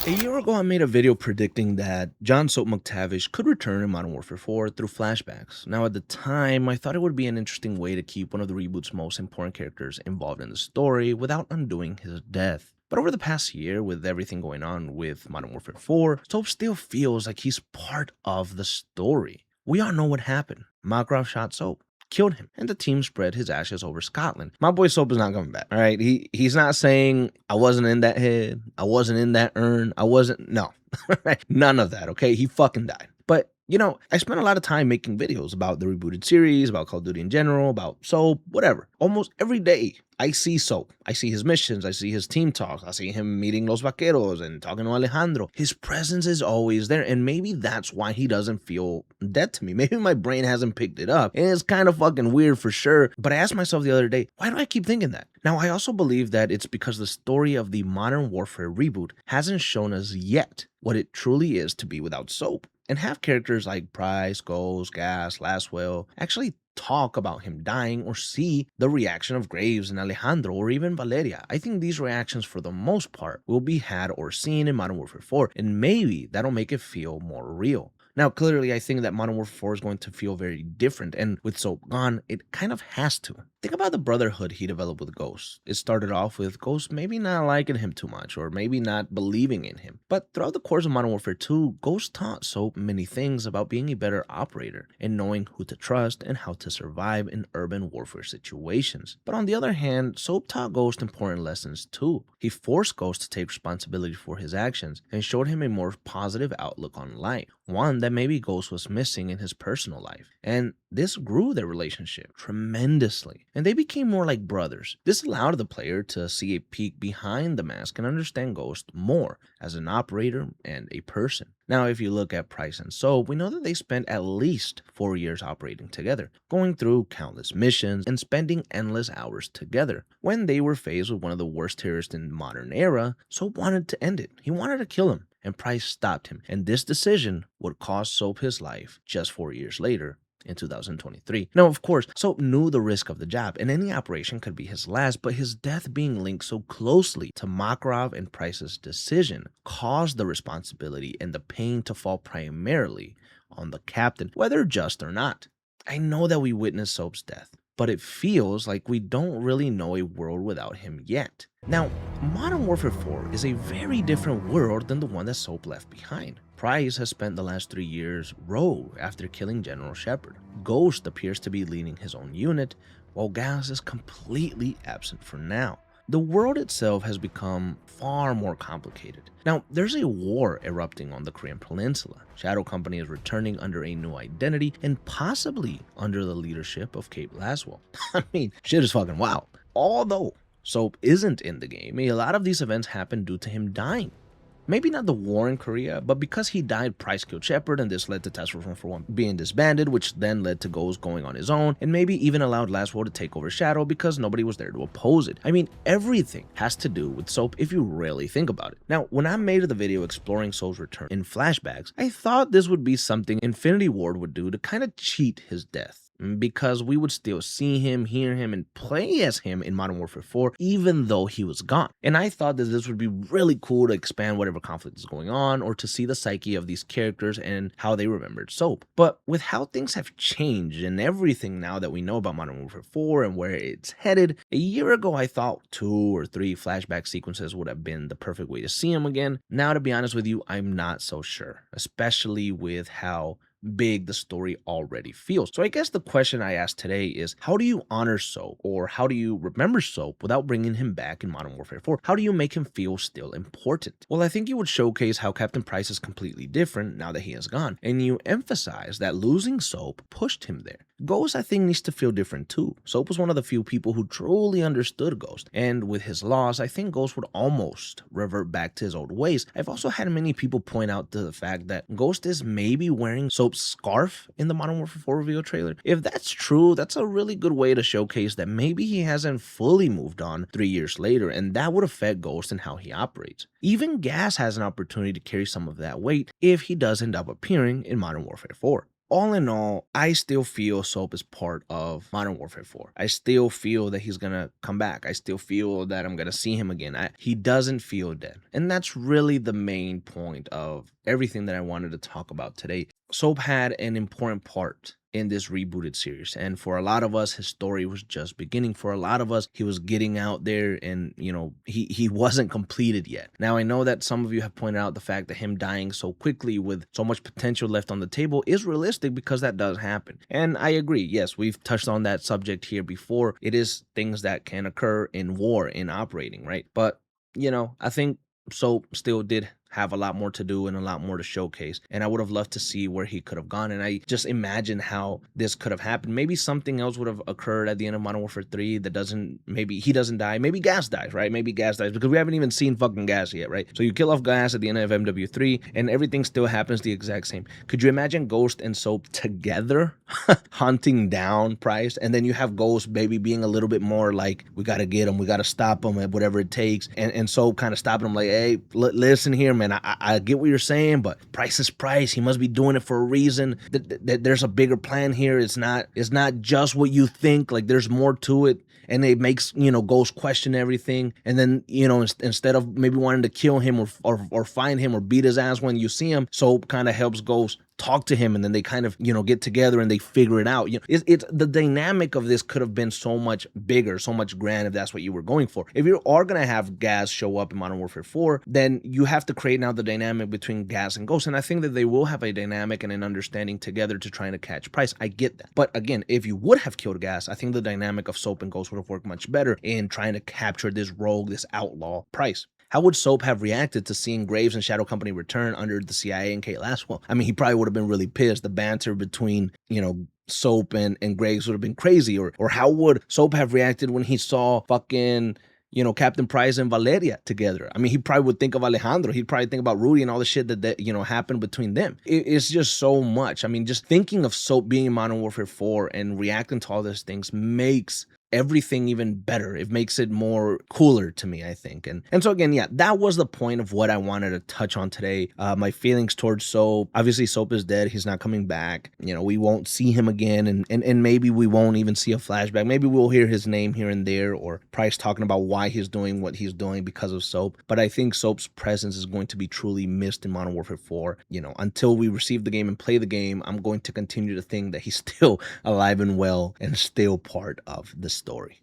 A year ago, I made a video predicting that John Soap McTavish could return in Modern Warfare 4 through flashbacks. Now, at the time, I thought it would be an interesting way to keep one of the reboot's most important characters involved in the story without undoing his death. But over the past year, with everything going on with Modern Warfare 4, Soap still feels like he's part of the story. We all know what happened. Makarov shot Soap, killed him, and the team spread his ashes over Scotland. My boy Soap is not coming back. All right, he's not saying I wasn't in that head, I wasn't in that urn, I wasn't. No, right? None of that. Okay, he fucking died. But I spent a lot of time making videos about the rebooted series, about Call of Duty in general, about Soap, whatever. Almost every day, I see Soap. I see his missions. I see his team talks. I see him meeting Los Vaqueros and talking to Alejandro. His presence is always there, and maybe that's why he doesn't feel dead to me. Maybe my brain hasn't picked it up, and it's kind of fucking weird for sure. But I asked myself the other day, why do I keep thinking that? Now, I also believe that it's because the story of the Modern Warfare reboot hasn't shown us yet what it truly is to be without Soap. And have characters like Price, Ghost, Gas, Laswell actually talk about him dying or see the reaction of Graves and Alejandro or even Valeria. I think these reactions for the most part will be had or seen in Modern Warfare 4, and maybe that'll make it feel more real. Now, clearly, I think that Modern Warfare 4 is going to feel very different, and with Soap gone, it kind of has to. Think about the brotherhood he developed with Ghost. It started off with Ghost maybe not liking him too much, or maybe not believing in him. But throughout the course of Modern Warfare 2, Ghost taught Soap many things about being a better operator, and knowing who to trust and how to survive in urban warfare situations. But on the other hand, Soap taught Ghost important lessons too. He forced Ghost to take responsibility for his actions, and showed him a more positive outlook on life, one that maybe Ghost was missing in his personal life. And this grew their relationship tremendously, and they became more like brothers. This allowed the player to see a peek behind the mask and understand Ghost more as an operator and a person. Now, if you look at Price and Soap, we know that they spent at least 4 years operating together, going through countless missions and spending endless hours together. When they were faced with one of the worst terrorists in the modern era, Soap wanted to end it. He wanted to kill him, and Price stopped him. And this decision would cost Soap his life just 4 years later, in 2023. Now, of course, Soap knew the risk of the job, and any operation could be his last, but his death being linked so closely to Makarov and Price's decision caused the responsibility and the pain to fall primarily on the captain, whether just or not. I know that we witnessed Soap's death, but it feels like we don't really know a world without him yet. Now, Modern Warfare 4 is a very different world than the one that Soap left behind. Price has spent the last 3 years rogue after killing General Shepard. Ghost appears to be leading his own unit, while Gas is completely absent for now. The world itself has become far more complicated. Now, there's a war erupting on the Korean Peninsula. Shadow Company is returning under a new identity and possibly under the leadership of Cape Laswell. I mean, shit is fucking wild. Although Soap isn't in the game, a lot of these events happen due to him dying. Maybe not the war in Korea, but because he died, Price killed Shepard, and this led to Task Force 141 being disbanded, which then led to Ghost going on his own, and maybe even allowed Laswell to take over Shadow because nobody was there to oppose it. I mean, everything has to do with Soap if you really think about it. Now, when I made the video exploring Soap's return in flashbacks, I thought this would be something Infinity Ward would do to kind of cheat his death, because we would still see him, hear him, and play as him in Modern Warfare 4, even though he was gone. And I thought that this would be really cool to expand whatever conflict is going on, or to see the psyche of these characters and how they remembered Soap. But with how things have changed and everything now that we know about Modern Warfare 4 and where it's headed, a year ago I thought 2 or 3 flashback sequences would have been the perfect way to see him again. Now, to be honest with you, I'm not so sure, especially with how big the story already feels. So I guess the question I asked today is, how do you honor Soap, or how do you remember Soap without bringing him back in Modern Warfare 4? How do you make him feel still important? Well, I think you would showcase how Captain Price is completely different now that he is gone, and you emphasize that losing Soap pushed him there. Ghost, I think, needs to feel different too. Soap was one of the few people who truly understood Ghost, and with his loss, I think Ghost would almost revert back to his old ways. I've also had many people point out to the fact that Ghost is maybe wearing Soap's scarf in the Modern Warfare 4 reveal trailer. If that's true, that's a really good way to showcase that maybe he hasn't fully moved on 3 years later, and that would affect Ghost and how he operates. Even Gas has an opportunity to carry some of that weight if he does end up appearing in Modern Warfare 4. all in all, I still feel Soap is part of Modern Warfare 4. I still feel that he's gonna come back. I still feel that I'm gonna see him again. He doesn't feel dead. And that's really the main point of everything that I wanted to talk about today. Soap had an important part in this rebooted series. And for a lot of us, his story was just beginning. For a lot of us, he was getting out there and, he wasn't completed yet. Now, I know that some of you have pointed out the fact that him dying so quickly with so much potential left on the table is realistic because that does happen. And I agree. Yes, we've touched on that subject here before. It is things that can occur in war, in operating, right? But, I think Soap still did have a lot more to do and a lot more to showcase. And I would have loved to see where he could have gone. And I just imagine how this could have happened. Maybe something else would have occurred at the end of Modern Warfare 3 that maybe he doesn't die. Maybe Gas dies, right? Maybe Gas dies because we haven't even seen fucking Gas yet, right? So you kill off Gas at the end of MW3 and everything still happens the exact same. Could you imagine Ghost and Soap together hunting down Price? And then you have Ghost maybe being a little bit more like, we got to get him, we got to stop him at whatever it takes. And Soap kind of stopping him like, hey, listen here, man, I get what you're saying, but Price is Price. He must be doing it for a reason. There's a bigger plan here. It's not just what you think. Like there's more to it. And it makes, Ghost question everything. And then, instead of maybe wanting to kill him or find him or beat his ass when you see him, Soap kind of helps Ghost talk to him, and then they kind of, get together and they figure it out. It's the dynamic of this could have been so much bigger, so much grand if that's what you were going for. If you are going to have Gas show up in Modern Warfare 4, then you have to create now the dynamic between Gas and Ghost. And I think that they will have a dynamic and an understanding together to trying to catch Price. I get that. But again, if you would have killed Gas, I think the dynamic of Soap and Ghost would have worked much better in trying to capture this rogue, this outlaw Price. How would Soap have reacted to seeing Graves and Shadow Company return under the CIA and Kate Laswell? I mean, he probably would have been really pissed. The banter between, Soap and Graves would have been crazy. Or how would Soap have reacted when he saw fucking, Captain Price and Valeria together? I mean, he probably would think of Alejandro. He'd probably think about Rudy and all the shit that happened between them. It's just so much. I mean, just thinking of Soap being in Modern Warfare 4 and reacting to all these things makes everything even better. It makes it more cooler to me, I think. And so again, yeah, that was the point of what I wanted to touch on today. My feelings towards Soap. Obviously, Soap is dead. He's not coming back. We won't see him again, and maybe we won't even see a flashback. Maybe we'll hear his name here and there, or Price talking about why he's doing what he's doing because of Soap. But I think Soap's presence is going to be truly missed in Modern Warfare 4. Until we receive the game and play the game, I'm going to continue to think that he's still alive and well and still part of the story.